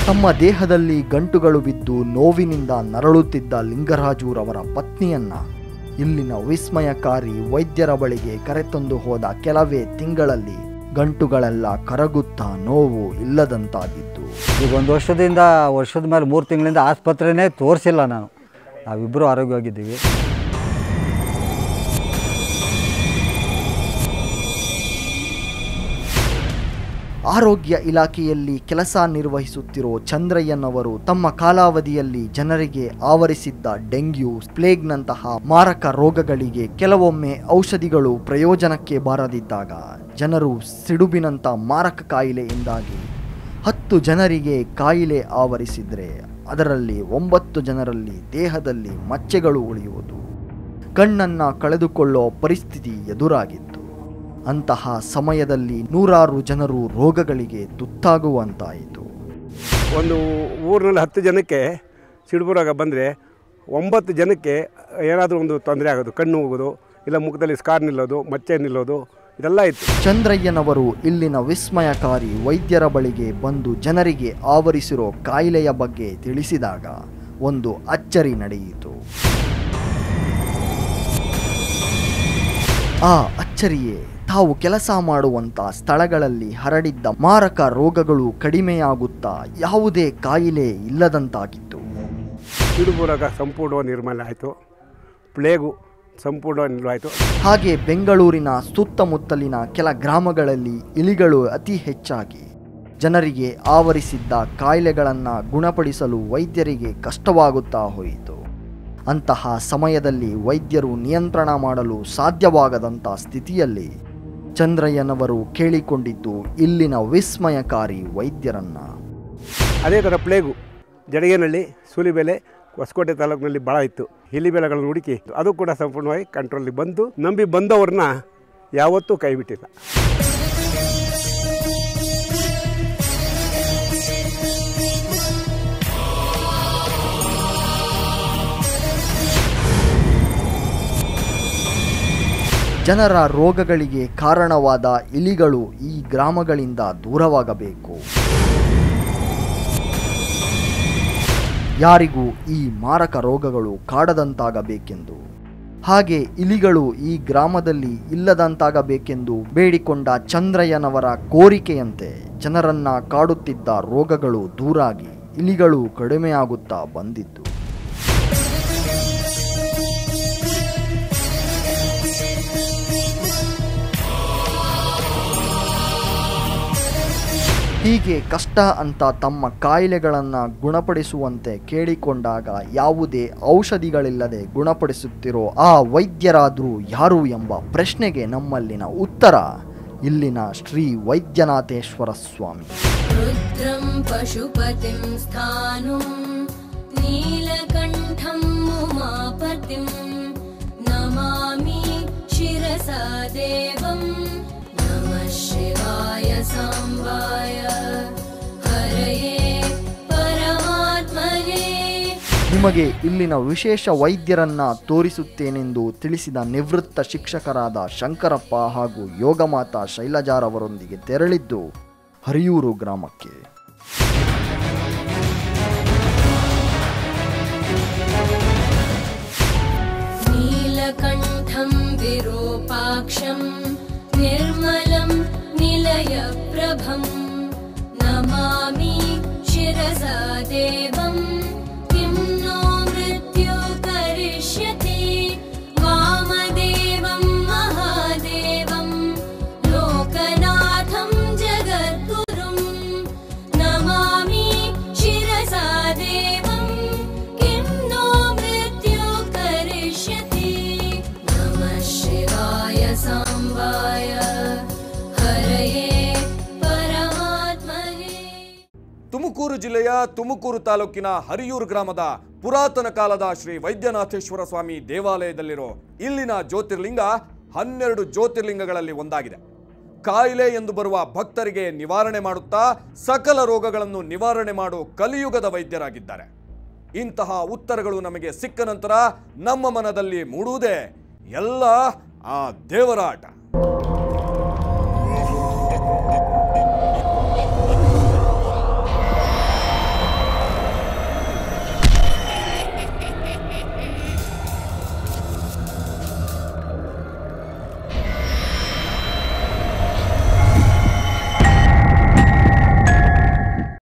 ತಮ್ಮ ದೇಹದಲ್ಲಿ ಗಂಟುಗಳು ಬಿದ್ದು ನೋವಿನಿಂದ ನರಳುತ್ತಿದ್ದ ಲಿಂಗರಾಜುರವರ ಪತ್ನಿಯನ್ನ ಇಲ್ಲಿನ ವಿಸ್ಮಯಕಾರಿ ವೈದ್ಯರ ಬಳಿಗೆ ಕರೆತಂದು ಹೋದ ಕೆಲವೇ ತಿಂಗಳಲ್ಲಿ ಗಂಟುಗಳೆಲ್ಲ ಕರಗುತ್ತಾ ನೋವು ಇಲ್ಲದಂತಾಗಿತ್ತು. ಈಗ ಒಂದು ವರ್ಷದ ಮೇಲೆ 3 ತಿಂಗಳಿಂದ ಆಸ್ಪತ್ರೆನೇ ತೋರಿಸಿಲ್ಲ. ನಾವಿಬ್ಬರು ಆರೋಗ್ಯವಾಗಿದ್ದೀವಿ. ಆರೋಗ್ಯ ಇಲಾಖೆಯಲ್ಲಿ ಕೆಲಸ ನಿರ್ವಹಿಸುತ್ತಿರೋ ಚಂದ್ರಯ್ಯನವರು ತಮ್ಮ ಕಾಲಾವಧಿಯಲ್ಲಿ ಜನರಿಗೆ ಆವರಿಸಿದ್ದ ಡೆಂಗ್ಯೂ, ಪ್ಲೇಗ್ನಂತಹ ಮಾರಕ ರೋಗಗಳಿಗೆ ಕೆಲವೊಮ್ಮೆ ಔಷಧಿಗಳು ಪ್ರಯೋಜನಕ್ಕೆ ಬಾರದಿದ್ದಾಗ ಜನರು ಸಿಡುಬಿನಂಥ ಮಾರಕ ಕಾಯಿಲೆಯಿಂದಾಗಿ 10 ಜನರಿಗೆ ಕಾಯಿಲೆ ಆವರಿಸಿದರೆ ಅದರಲ್ಲಿ 9 ಜನರಲ್ಲಿ ದೇಹದಲ್ಲಿ ಮಚ್ಚೆಗಳು ಉಳಿಯುವುದು, ಕಣ್ಣನ್ನು ಕಳೆದುಕೊಳ್ಳೋ ಪರಿಸ್ಥಿತಿ ಎದುರಾಗಿತ್ತು. ಅಂತಹ ಸಮಯದಲ್ಲಿ ನೂರಾರು ಜನರು ರೋಗಗಳಿಗೆ ತುತ್ತಾಗುವಂತಾಯಿತು. ಒಂದು ಊರಿನಲ್ಲಿ 10 ಜನಕ್ಕೆ ಸಿಡುಬು ರೋಗ ಬಂದರೆ 9 ಜನಕ್ಕೆ ಏನಾದರೂ ಒಂದು ತೊಂದರೆ ಆಗೋದು, ಕಣ್ಣು ಹೋಗೋದು, ಇಲ್ಲ ಮುಖದಲ್ಲಿ ಸ್ಕಾರ್ ನಿಲ್ಲೋದು, ಮಚ್ಚೆ ನಿಲ್ಲೋದು, ಇದೆಲ್ಲ ಇತ್ತು. ಚಂದ್ರಯ್ಯನವರು ಇಲ್ಲಿನ ವಿಸ್ಮಯಕಾರಿ ವೈದ್ಯರ ಬಳಿಗೆ ಬಂದು ಜನರಿಗೆ ಆವರಿಸಿರೋ ಕಾಯಿಲೆಯ ಬಗ್ಗೆ ತಿಳಿಸಿದಾಗ ಒಂದು ಅಚ್ಚರಿ ನಡೆಯಿತು. ಆ ಅಚ್ಚರಿಯೇ ತಾವು ಕೆಲಸ ಮಾಡುವಂಥ ಸ್ಥಳಗಳಲ್ಲಿ ಹರಡಿದ್ದ ಮಾರಕ ರೋಗಗಳು ಕಡಿಮೆಯಾಗುತ್ತಾ ಯಾವುದೇ ಕಾಯಿಲೆ ಇಲ್ಲದಂತಾಗಿತ್ತು. ಸಿಡುಬು ರೋಗ ಸಂಪೂರ್ಣ ನಿರ್ಮೂಲನೆ ಆಯಿತು, ಪ್ಲೇಗು ಸಂಪೂರ್ಣ ನಿಲ್ಲವಾಯಿತು. ಹಾಗೆ ಬೆಂಗಳೂರಿನ ಸುತ್ತಮುತ್ತಲಿನ ಕೆಲ ಗ್ರಾಮಗಳಲ್ಲಿ ಇಲಿಗಳು ಅತಿ ಹೆಚ್ಚಾಗಿ ಜನರಿಗೆ ಆವರಿಸಿದ್ದ ಕಾಯಿಲೆಗಳನ್ನು ಗುಣಪಡಿಸಲು ವೈದ್ಯರಿಗೆ ಕಷ್ಟವಾಗುತ್ತಾ ಹೋಯಿತು. ಅಂತಹ ಸಮಯದಲ್ಲಿ ವೈದ್ಯರು ನಿಯಂತ್ರಣ ಮಾಡಲು ಸಾಧ್ಯವಾಗದಂಥ ಸ್ಥಿತಿಯಲ್ಲಿ ಚಂದ್ರಯ್ಯನವರು ಕೇಳಿಕೊಂಡಿದ್ದು ಇಲ್ಲಿನ ವಿಸ್ಮಯಕಾರಿ ವೈದ್ಯರನ್ನ. ಅದೇ ಥರ ಪ್ಲೇಗು ಜಡಗೇನಹಳ್ಳಿ, ಸೂಲಿಬೆಲೆ, ಹೊಸಕೋಟೆ ತಾಲೂಕಿನಲ್ಲಿ ಭಾಳ ಇತ್ತು. ಇಲಿಬೆಲೆಗಳನ್ನು ಹುಡುಕಿ ಅದು ಕೂಡ ಸಂಪೂರ್ಣವಾಗಿ ಕಂಟ್ರೋಲಿಗೆ ಬಂದು ನಂಬಿ ಬಂದವ್ರನ್ನ ಯಾವತ್ತೂ ಕೈ ಬಿಟ್ಟಿಲ್ಲ. ಜನರ ರೋಗಗಳಿಗೆ ಕಾರಣವಾದ ಇಲಿಗಳು ಈ ಗ್ರಾಮಗಳಿಂದ ದೂರವಾಗಬೇಕು. ಯಾರಿಗೂ ಈ ಮಾರಕ ರೋಗಗಳು ಕಾಡದಂತಾಗಬೇಕೆಂದು, ಹಾಗೆ ಇಲಿಗಳು ಈ ಗ್ರಾಮದಲ್ಲಿ ಇಲ್ಲದಂತಾಗಬೇಕೆಂದು ಬೇಡಿಕೊಂಡ ಚಂದ್ರಯ್ಯನವರ ಕೋರಿಕೆಯಂತೆ ಜನರನ್ನ ಕಾಡುತ್ತಿದ್ದ ರೋಗಗಳು ದೂರಾಗಿ ಇಲಿಗಳು ಕಡಿಮೆಯಾಗುತ್ತಾ ಬಂದಿತ್ತು. ಹೀಗೆ ಕಷ್ಟ ಅಂತ ತಮ್ಮ ಕಾಯಿಲೆಗಳನ್ನು ಗುಣಪಡಿಸುವಂತೆ ಕೇಳಿಕೊಂಡಾಗ ಯಾವುದೇ ಔಷಧಿಗಳಿಲ್ಲದೆ ಗುಣಪಡಿಸುತ್ತಿರೋ ಆ ವೈದ್ಯರಾದರೂ ಯಾರು ಎಂಬ ಪ್ರಶ್ನೆಗೆ ನಮ್ಮಲ್ಲಿನ ಉತ್ತರ ಇಲ್ಲಿನ ಶ್ರೀ ವೈದ್ಯನಾಥೇಶ್ವರ ಸ್ವಾಮಿ. ರುದ್ರಂ ಪಶುಪತಿಂ ಸ್ಥಾನುಂ ನೀಲಕಂಠಂ ಉಮಾಪತಿಂ ನಮಾಮಿ ಶಿರಸಾ ದೇವಂ ನಮಃ ಶಿವಾಯ ಸಾಂಬಾಯ ಹರಯೇ ಪರಮಾತ್ಮನೇ. ನಿಮಗೆ ಇಲ್ಲಿನ ವಿಶೇಷ ವೈದ್ಯರನ್ನ ತೋರಿಸುತ್ತೇನೆಂದು ತಿಳಿಸಿದ ನಿವೃತ್ತ ಶಿಕ್ಷಕರಾದ ಶಂಕರಪ್ಪ ಹಾಗೂ ಯೋಗಮಾತಾ ಶೈಲಜಾರವರೊಂದಿಗೆ ತೆರಳಿದ್ದು ಹರಿಯೂರು ಗ್ರಾಮಕ್ಕೆ. ನೀಲಕಂಠಂ ವಿರೂಪಾಕ್ಷಂ ನಿರ್ಮಲಂ ನಿಲಯಪ್ರಭಂ ನಮಾಮಿ ಶಿರಸಾ ದೇವಂ ಕಿಂ ನೋ ಮೃತ್ಯು ಕರಿಷ್ಯತಿ ವಾಮದೇವಂ ಮಹಾದೇವಂ ಲೋಕನಾಥಂ ಜಗದ್ಗುರುಂ ನಮಾಮಿ ಶಿರಸಾ ದೇವಂ ಕಿಂ ನೋ ಮೃತ್ಯು ಕರಿಷ್ಯತಿ ನಮಃ ಶಿವಾಯ ಸಾಂಬಾಯ ಹರಯೇ ಪರಮಾತ್ಮನೇ. ತುಮಕೂರು ಜಿಲ್ಲೆಯ ತುಮಕೂರು ತಾಲೂಕಿನ ಹರಿಯೂರು ಗ್ರಾಮದ ಪುರಾತನ ಕಾಲದ ಶ್ರೀ ವೈದ್ಯನಾಥೇಶ್ವರ ಸ್ವಾಮಿ ದೇವಾಲಯದಲ್ಲಿರೋ ಇಲ್ಲಿನ ಜ್ಯೋತಿರ್ಲಿಂಗ 12 ಜ್ಯೋತಿರ್ಲಿಂಗಗಳಲ್ಲಿ ಒಂದಾಗಿದೆ. ಕಾಯಿಲೆ ಎಂದು ಬರುವ ಭಕ್ತರಿಗೆ ನಿವಾರಣೆ ಮಾಡುತ್ತಾ ಸಕಲ ರೋಗಗಳನ್ನು ನಿವಾರಣೆ ಮಾಡೋ ಕಲಿಯುಗದ ವೈದ್ಯರಾಗಿದ್ದಾರೆ. ಇಂತಹ ಉತ್ತರಗಳು ನಮಗೆ ಸಿಕ್ಕ ನಂತರ ನಮ್ಮ ಮನದಲ್ಲಿ ಮೂಡುವುದೇ ಎಲ್ಲ ಆ ದೇವರ ಆಟ.